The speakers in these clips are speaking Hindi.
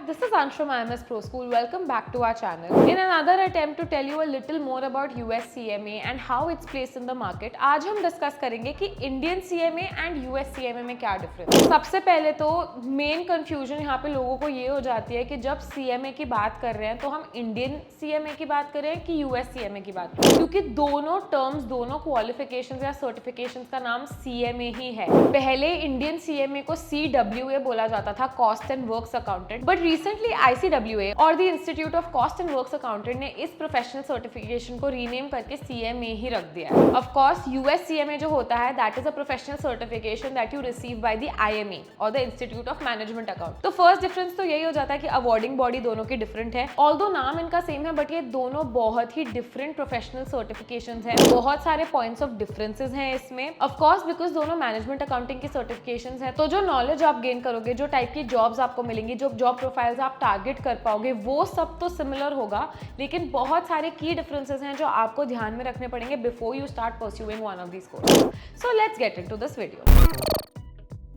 this is Anshum IMS Pro School. Welcome back to our channel. In another attempt to tell you a little more about US CMA and how it's placed in the market, आज हम डिस्कस करेंगे कि Indian CMA and US CMA में क्या डिफरेंस है। सबसे पहले तो मेन कंफ्यूजन यहाँ पे लोगों को ये हो जाती है कि जब CMA की बात कर रहे हैं तो हम इंडियन CMA की बात कर रहे हैं कि US CMA की बात कर रहे हैं, क्योंकि दोनों टर्म्स, दोनों क्वालिफिकेशंस या सर्टिफिकेशंस का नाम CMA ही है। पहले इंडियन CMA को CWA बोला जाता था, cost and works accountant, but recently ICWA और the institute of cost and works accountant ने इस प्रोफेशनल सर्टिफिकेशन को रीनेम करके CMA ही रख दिया है। ऑफ कोर्स US CMA जो होता है that is a professional certification that you receive by the IME और the institute of management account. तो फर्स्ट डिफरेंस तो यही हो जाता है कि अवार्डिंग बॉडी दोनों की डिफरेंट है, ऑल्दो नाम इनका सेम है बट ये दोनों बहुत ही डिफरेंट प्रोफेशनल सर्टिफिकेशंस हैं। बहुत सारे पॉइंट्स ऑफ डिफरेंसेस हैं इसमें, ऑफ कोर्स बिकॉज दोनों मैनेजमेंट अकाउंटिंग की सर्टिफिकेशंस हैं। तो जो नॉलेज आप गेन करोगे, जो टाइप की जॉब्स आपको मिलेंगी, जो जॉब प्रोफाइल्स आप टारगेट कर पाओगे, वो सब तो सिमिलर होगा, लेकिन बहुत सारे की डिफरेंसेस हैं जो आपको ध्यान में रखने पड़ेंगे before you start pursuing one of these courses. So let's get into this video.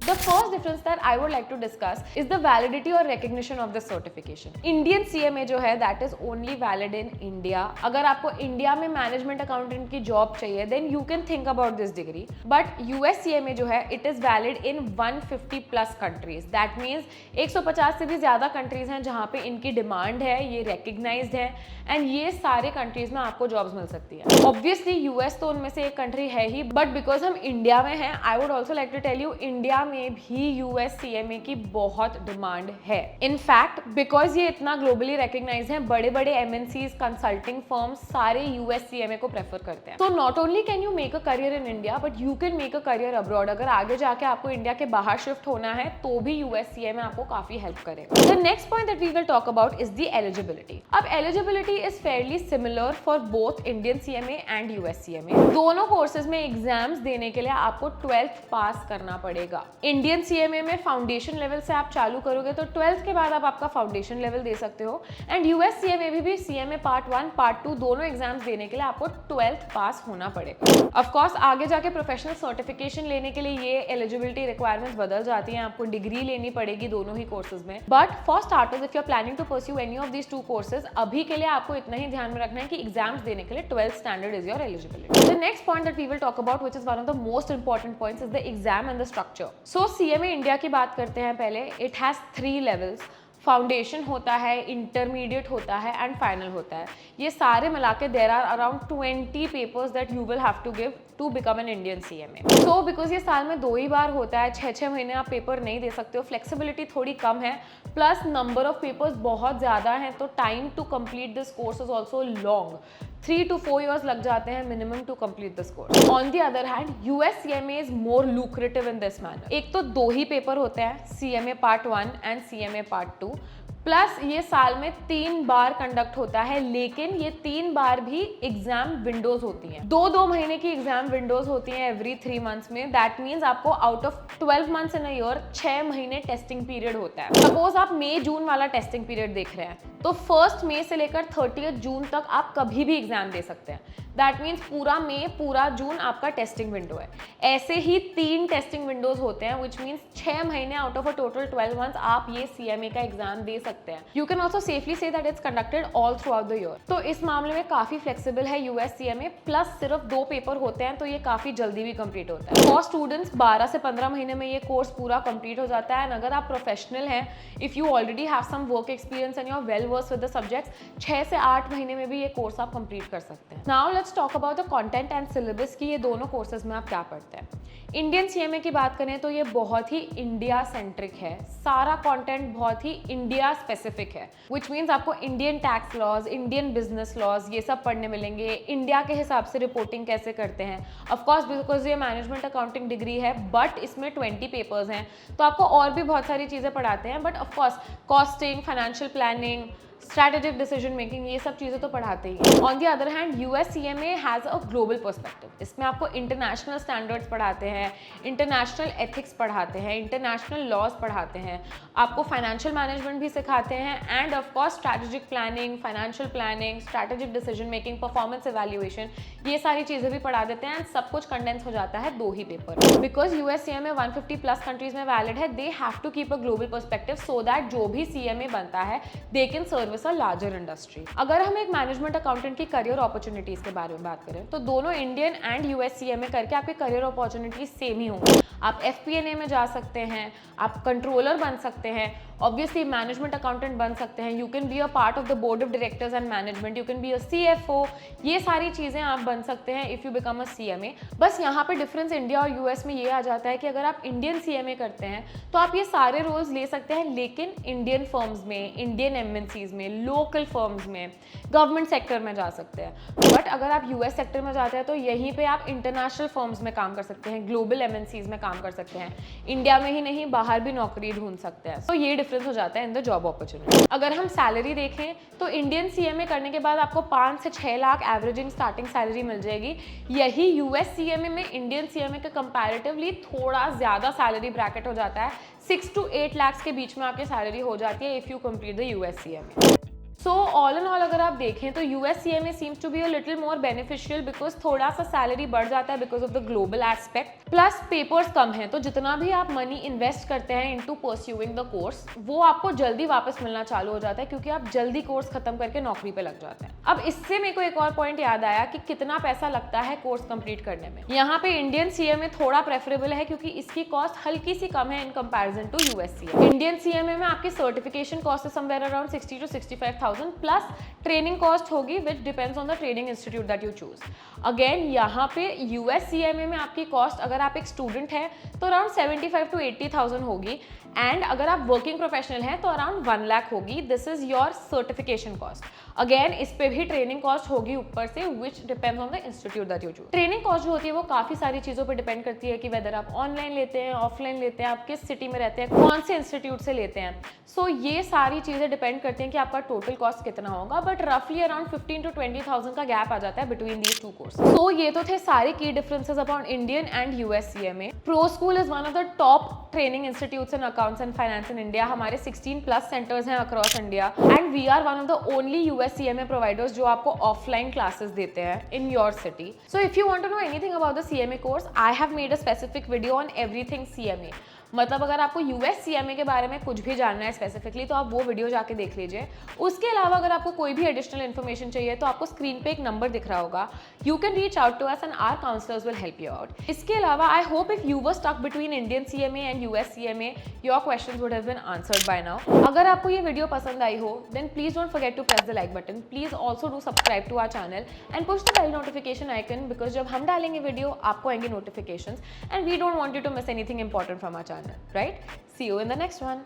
The first difference that I would like to discuss is the validity or recognition of the certification. Indian CMA जो है that is only valid in India. अगर आपको इंडिया में मैनेजमेंट अकाउंटेंट की जॉब चाहिए then you can think about this degree. But US CMA जो है it is valid in 150 plus countries. That means 150 से भी ज़्यादा countries हैं जहाँ पे इनकी डिमांड है, ये recognized है एंड ये सारे कंट्रीज में आपको जॉब्स मिल सकती है। ऑब्वियसली यूएस तो उनमें से एक कंट्री है ही, बट बिकॉज हम इंडिया में हैं, I would also like to tell you India में भी यूएस सीएमए की बहुत डिमांड है। इनफैक्ट बिकॉज ये इतना ग्लोबली रिकॉग्नाइज है, बड़े बड़े एमएनसीज, कंसल्टिंग फर्म्स सारे यूएस सीएमए को प्रेफर करते हैं। तो not only can you make a career in India but you can make a career abroad. अगर आगे जाके आपको इंडिया के बाहर शिफ्ट होना है तो भी यूएस सीएमए आपको काफी हेल्प करेगा। The next point that we will talk about is the eligibility. अब eligibility is fairly similar for both Indian CMA and US CMA. दोनों कोर्सेज में एग्जाम्स देने के लिए आपको 12th पास करना पड़ेगा। इंडियन CMA में फाउंडेशन लेवल से आप चालू करोगे तो 12th के बाद आप आपका फाउंडेशन लेवल दे सकते हो, एंड US CMA में भी CMA पार्ट 1 पार्ट 2 दोनों एग्जाम्स देने के लिए आपको 12th पास होना पड़ेगा। ऑफ कोर्स आगे जाके प्रोफेशनल सर्टिफिकेशन लेने के लिए ये एलिजिबिलिटी रिक्वायरमेंट्स बदल जाती हैं, आपको डिग्री लेनी पड़ेगी दोनों ही कोर्सेज में। But for starters if you are planning to pursue any of these two courses, अभी के लिए आपको इतना ही ध्यान में रखना है कि एग्जाम्स देने के लिए 12th standard is your eligibility. The next point that we will talk about which is one of the most important points is the exam and the structure. So CMA India की बात करते हैं पहले। It has 3 levels. फाउंडेशन होता है, इंटरमीडिएट होता है एंड फाइनल होता है। ये सारे मिला के there are around 20 papers that you will have to give to become an Indian CMA. So because ये साल में 2 ही बार होता है, 6-6 महीने आप पेपर नहीं दे सकते हो, फ्लेक्सिबिलिटी थोड़ी कम है, प्लस नंबर ऑफ पेपर्स बहुत ज़्यादा हैं, तो time to complete this course is also long. 3 to 4 years लग जाते हैं minimum to complete this course. On the other hand US CMA is more lucrative in this manner. एक तो 2 ही पेपर होते हैं, CMA part 1 and CMA part 2, plus ये साल में 3 बार कंडक्ट होता है, लेकिन ये 3 बार भी एग्जाम विंडोज होती हैं। 2-2 महीने की एग्जाम विंडोज होती हैं एवरी 3 मंथ्स में। दैट मीन्स आपको out of 12 months in a year 6 महीने टेस्टिंग पीरियड होता है। सपोज आप मई जून वाला टेस्टिंग पीरियड देख रहे हैं तो 1 मई से लेकर 30 जून तक आप कभी भी एग्जाम दे सकते हैं। दैट मीन्स पूरा मई पूरा जून आपका टेस्टिंग विंडो है। ऐसे ही 3 टेस्टिंग विंडोज होते हैं, विच मीन्स 6 महीने out of a total 12 months आप ये सीएमए का एग्जाम दे सकते हैं। You can also safely say that it's conducted all through out the year. तो इस मामले में काफी फ्लेक्सिबल है यूएस सीएमए, प्लस सिर्फ 2 पेपर होते हैं तो ये काफी जल्दी भी कंप्लीट होता है। फॉर स्टूडेंट्स 12 से 15 महीने में ये कोर्स पूरा कंप्लीट हो जाता है, एंड अगर आप प्रोफेशनल हैं, if you already have some work experience and you are well versed with the subjects, 6 से 8 महीने में भी ये कोर्स आप कंप्लीट कर सकते हैं। Now let's talk about the content and syllabus की ये दोनों कोर्सेज में आप क्या पढ़ते हैं। इंडियन सीएमए की बात करें तो ये बहुत ही इंडिया सेंट्रिक है, सारा कंटेंट बहुत ही इंडिया स्पेसिफिक है, विच मीन्स आपको Indian tax laws, Indian business laws ये सब पढ़ने मिलेंगे, इंडिया के हिसाब से रिपोर्टिंग कैसे करते हैं। ऑफकोर्स बिकॉज ये मैनेजमेंट अकाउंटिंग डिग्री है बट इसमें 20 पेपर्स हैं तो आपको और भी बहुत सारी चीज़ें पढ़ाते हैं, but of course costing, financial planning, strategic decision making, ये सब चीज़ें तो पढ़ाते ही हैं। On the other hand USCMA has a global perspective. इसमें आपको इंटरनेशनल स्टैंडर्ड्स पढ़ाते हैं, इंटरनेशनल एथिक्स पढ़ाते हैं, इंटरनेशनल लॉज पढ़ाते हैं, आपको फाइनेंशियल मैनेजमेंट भी सिखाते हैं end of course strategic planning, financial planning, strategic decision making, performance evaluation, ये सारी चीज़ें भी पढ़ा देते हैं एंड सब कुछ कंडेंस हो जाता है 2 ही पेपर। बिकॉज USCMA 150+ कंट्रीज में वैलिड है, they have to keep a global perspective so that जो भी CMA बनता है they can service a larger industry. अगर हम एक मैनेजमेंट अकाउंटेंट की करियर अपॉर्चुनिटीज के बारे में बात करें तो दोनों इंडियन एंड USCMA करके आपके करियर अपॉर्चुनिटीज सेम ही होंगे। आप FP&A में जा सकते हैं, आप कंट्रोलर बन सकते हैं, ऑब्वियसली मैनेजमेंट अकाउंटेंट बन सकते हैं, you can be a part of the board of directors and management, you can be a CFO, ये सारी चीज़ें आप बन सकते हैं if you become a CMA। बस यहाँ पे डिफरेंस इंडिया और US में ये आ जाता है कि अगर आप इंडियन CMA करते हैं तो आप ये सारे रोल्स ले सकते हैं, लेकिन इंडियन फर्म्स में, इंडियन MNCs में, लोकल फर्म्स में, गवर्नमेंट सेक्टर में जा सकते हैं। बट अगर आप US सेक्टर में जाते हैं तो यहीं पे आप इंटरनेशनल फर्म्स में काम कर सकते हैं, ग्लोबल MNCs में काम कर सकते हैं, इंडिया में ही नहीं बाहर भी नौकरी ढूंढ सकते हैं। तो ये डिफरेंस हो जाता है इन द जॉब अपॉर्चुनिटी। अगर हम सैलरी देखें तो इंडियन CMA करने के बाद आपको 5 से 6 लाख एवरेजिंग स्टार्टिंग सैलरी मिल जाएगी। यही USCMA में इंडियन CMA का कंपैरेटिवली थोड़ा ज़्यादा सैलरी ब्रैकेट हो जाता है, 6 to 8 लाख के बीच में आपकी सैलरी हो जाती है if you complete the USCMA। So all in all अगर आप देखें तो USCMA seems to be a little more beneficial because थोड़ा सा सैलरी बढ़ जाता है because of the global aspect, plus papers कम हैं, तो जितना भी आप मनी इन्वेस्ट करते हैं इनटू परस्यूइंग द कोर्स वो आपको जल्दी वापस मिलना चालू हो जाता है क्योंकि आप जल्दी कोर्स खत्म करके नौकरी पे लग जाते हैं। अब इससे मेरे को एक और पॉइंट याद आया कि कितना पैसा लगता है कोर्स कंप्लीट करने में। यहाँ पे इंडियन CMA थोड़ा प्रेफरेबल है क्योंकि इसकी कॉस्ट हल्की सी कम है in comparison to USCMA। Indian CMA में आपकी सर्टिफिकेशन कॉस्ट है somewhere around 60 to 65,000 plus training cost होगी which depends on the training institute that you choose. Again यहाँ पे USCMA में आपकी कॉस्ट अगर आप एक स्टूडेंट हैं तो अराउंड 75 to 80,000 होगी एंड अगर आप वर्किंग प्रोफेशनल हैं तो अराउंड 1 लाख होगी। This is your certification cost. Again इस पे भी ट्रेनिंग कॉस्ट होगी ऊपर से विच depends on the institute that you choose. Training cost जो होती है वो काफी सारी चीजों पे डिपेंड करती है कि वेदर आप ऑनलाइन लेते हैं, ऑफलाइन लेते हैं, आप किस सिटी में रहते हैं, कौन से इंस्टीट्यूट से लेते हैं। सो ये सारी चीजें डिपेंड करती हैं कि आपका टोटल कॉस्ट कितना होगा, बट रफली अराउंड 15 to 20,000 का गैप आ जाता है बिटवीन दीज 2 कोर्स। सो ये तो थे सारे की differences upon Indian and USCMA। Pro school is one of the top training institutes in accounts and finance in India. हमारे 16+ सेंटर्स हैं across India and we are one of the only USCMA providers जो आपको ऑफलाइन क्लासेस देते हैं in your city. So if you want to know anything about the CMA course, I have made a specific video on everything CMA। मतलब अगर आपको USCMA के बारे में कुछ भी जानना है स्पेसिफिकली तो आप वो वीडियो जाके देख लीजिए। उसके अलावा अगर आपको कोई भी एडिशनल इन्फॉर्मेशन चाहिए तो आपको स्क्रीन पे एक नंबर दिख रहा होगा, you can reach out to us and our counsellors will help you out. इसके अलावा I hope if you were stuck between Indian CMA and USCMA your questions would have been answered by now. अगर आपको ये वीडियो पसंद आई हो then please don't forget to press the like button. Please also do subscribe to our channel and push the bell notification icon because जब हम डालेंगे वीडियो आपको आएंगे notifications and we don't want you to miss anything important from our channel, right? See you in the next one.